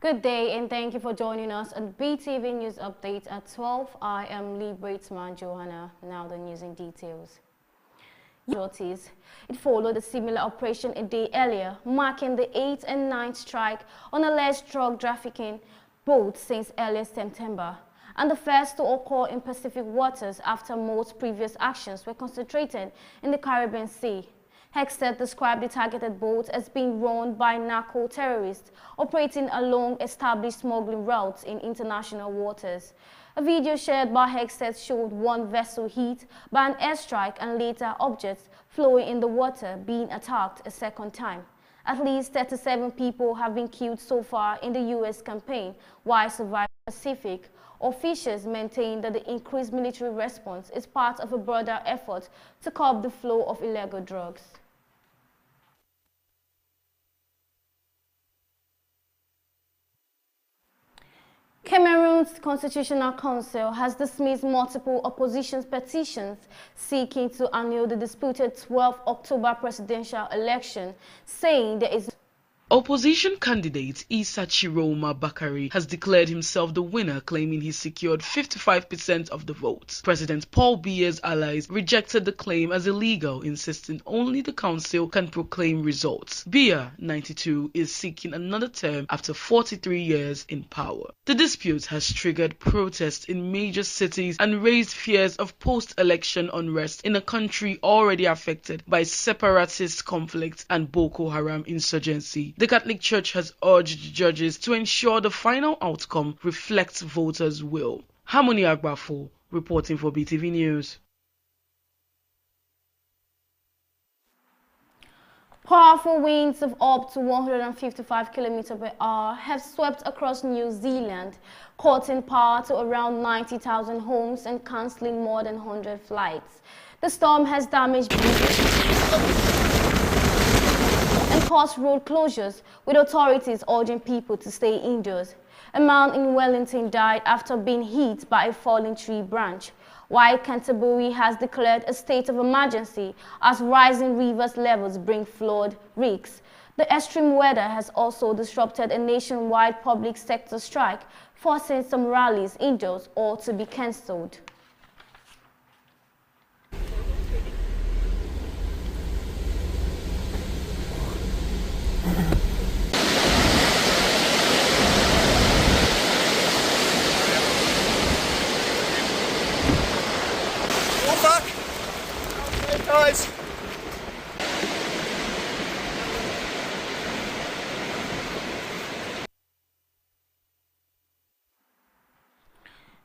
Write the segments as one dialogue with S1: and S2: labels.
S1: Good day and thank you for joining us on BeeTv News Update at 12. I am Liberateman Johanna. Now the news in details. It followed a similar operation a day earlier, marking the 8th and 9th strike on alleged drug trafficking boats since early September, and the first to occur in Pacific waters after most previous actions were concentrated in the Caribbean Sea. Hexted described the targeted boats as being run by narco-terrorists operating along established smuggling routes in international waters. A video shared by Hexted showed one vessel hit by an airstrike and later objects flowing in the water being attacked a second time. At least 37 people have been killed so far in the U.S. campaign, while surviving Pacific. Officials maintain that the increased military response is part of a broader effort to curb the flow of illegal drugs. Cameroon's Constitutional Council has dismissed multiple opposition petitions seeking to annul the disputed 12 October presidential election, saying there is
S2: Opposition candidate Issa Chiroma Bakari has declared himself the winner, claiming he secured 55% of the votes. President Paul Biya's allies rejected the claim as illegal, insisting only the council can proclaim results. Biya, 92, is seeking another term after 43 years in power. The dispute has triggered protests in major cities and raised fears of post-election unrest in a country already affected by separatist conflict and Boko Haram insurgency. The Catholic Church has urged judges to ensure the final outcome reflects voters' will. Harmony Agbafo, reporting for BeeTv News.
S1: Powerful winds of up to 155 km per hour have swept across New Zealand, cutting power to around 90,000 homes and cancelling more than 100 flights. The storm has damaged and caused road closures, with authorities urging people to stay indoors. A man in Wellington died after being hit by a falling tree branch, while Canterbury has declared a state of emergency as rising rivers levels bring flood risks. The extreme weather has also disrupted a nationwide public sector strike, forcing some rallies indoors or to be cancelled.
S3: Guys.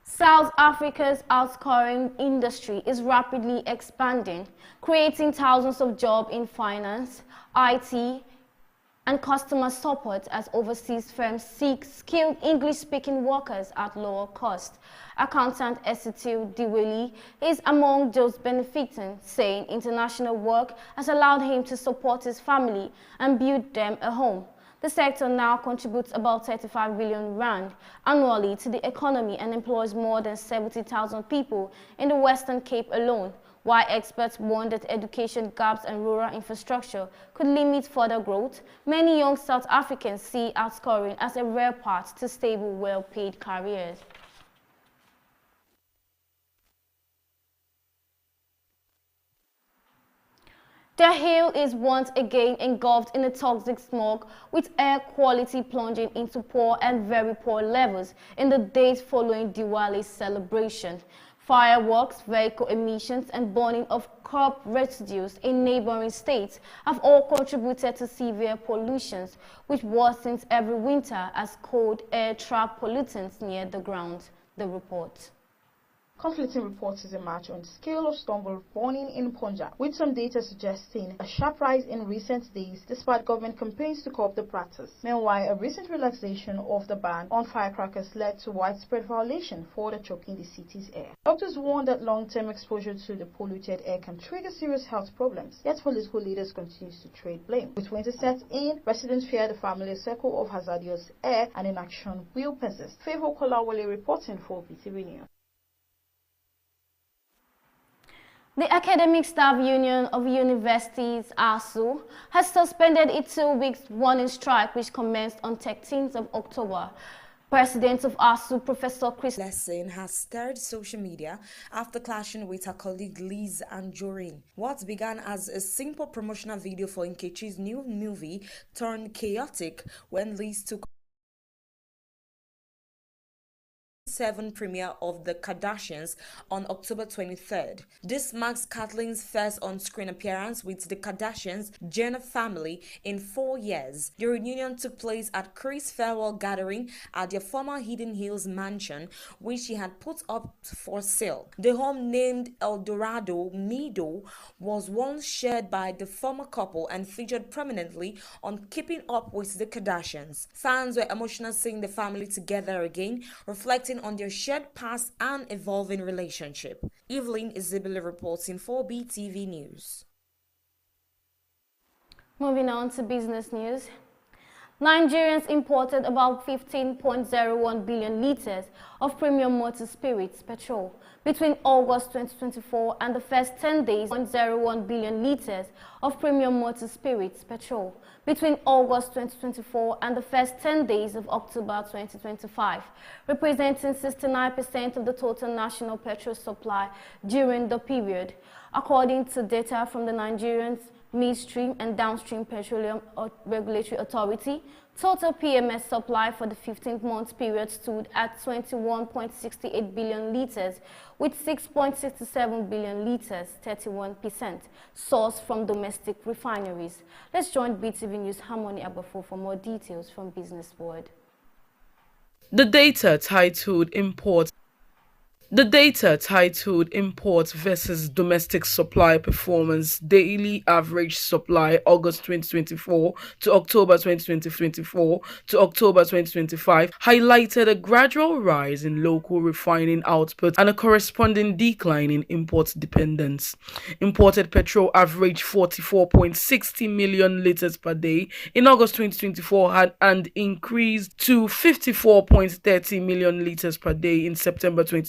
S1: South Africa's outscoring industry is rapidly expanding, creating thousands of jobs in finance, IT, and customer support as overseas firms seek skilled English-speaking workers at lower cost. Accountant Esitil Diweli is among those benefiting, saying international work has allowed him to support his family and build them a home. The sector now contributes about 35 billion rand annually to the economy and employs more than 70,000 people in the Western Cape alone. While experts warn that education gaps and rural infrastructure could limit further growth, many young South Africans see outscoring as a rare path to stable, well-paid careers. The hill is once again engulfed in a toxic smog, with air quality plunging into poor and very poor levels in the days following Diwali's celebration. Fireworks, vehicle emissions, and burning of crop residues in neighboring states have all contributed to severe pollutions, which worsens every winter as cold air trap pollutants near the ground. The report.
S4: Conflicting reports emerge on the scale of stumble burning in Punjab, with some data suggesting a sharp rise in recent days despite government campaigns to curb the practice. Meanwhile, a recent relaxation of the ban on firecrackers led to widespread violation, further choking the city's air. Doctors warn that long-term exposure to the polluted air can trigger serious health problems, yet political leaders continue to trade blame. With winter set in, residents fear the familiar circle of hazardous air and inaction will persist. Favour Kolawole reporting for BeeTv News.
S1: The Academic Staff Union of Universities, ASU, has suspended its 2-week warning strike which commenced on 13th of October. President of ASU, Professor Chris
S3: Lesson has stirred social media after clashing with her colleague Liz Anjorin. What began as a simple promotional video for Nkechi's new movie turned chaotic when Liz took 7 premiere of The Kardashians on October 23rd. This marks Kathleen's first on-screen appearance with the Kardashians Jenner family in 4 years. The reunion took place at Chris' farewell gathering at their former Hidden Hills mansion, which she had put up for sale. The home, named El Dorado Meadow, was once shared by the former couple and featured prominently on Keeping Up with the Kardashians. Fans were emotional seeing the family together again, reflecting on their shared past and evolving relationship. Evelyn Isabella reporting for BeeTv News.
S1: Moving on to business news. Nigerians imported about 15.01 billion litres of premium motor spirits petrol between August 2024 and the first 10 days. 0.01 billion litres of premium motor spirits petrol between August 2024 and the first 10 days of October 2025, representing 69% of the total national petrol supply during the period, according to data from the Nigerian Midstream and Downstream Petroleum Regulatory Authority. Total PMS supply for the 15-month period stood at 21.68 billion litres, with 6.67 billion litres, 31%, sourced from domestic refineries. Let's join BeeTv News Harmony Abafo for more details from Business World.
S2: The data titled Imports versus Domestic Supply Performance Daily Average Supply August 2024 to October 2024 to October 2025 highlighted a gradual rise in local refining output and a corresponding decline in import dependence. Imported petrol averaged 44.60 million litres per day in August 2024 and increased to 54.30 million litres per day in September 2024.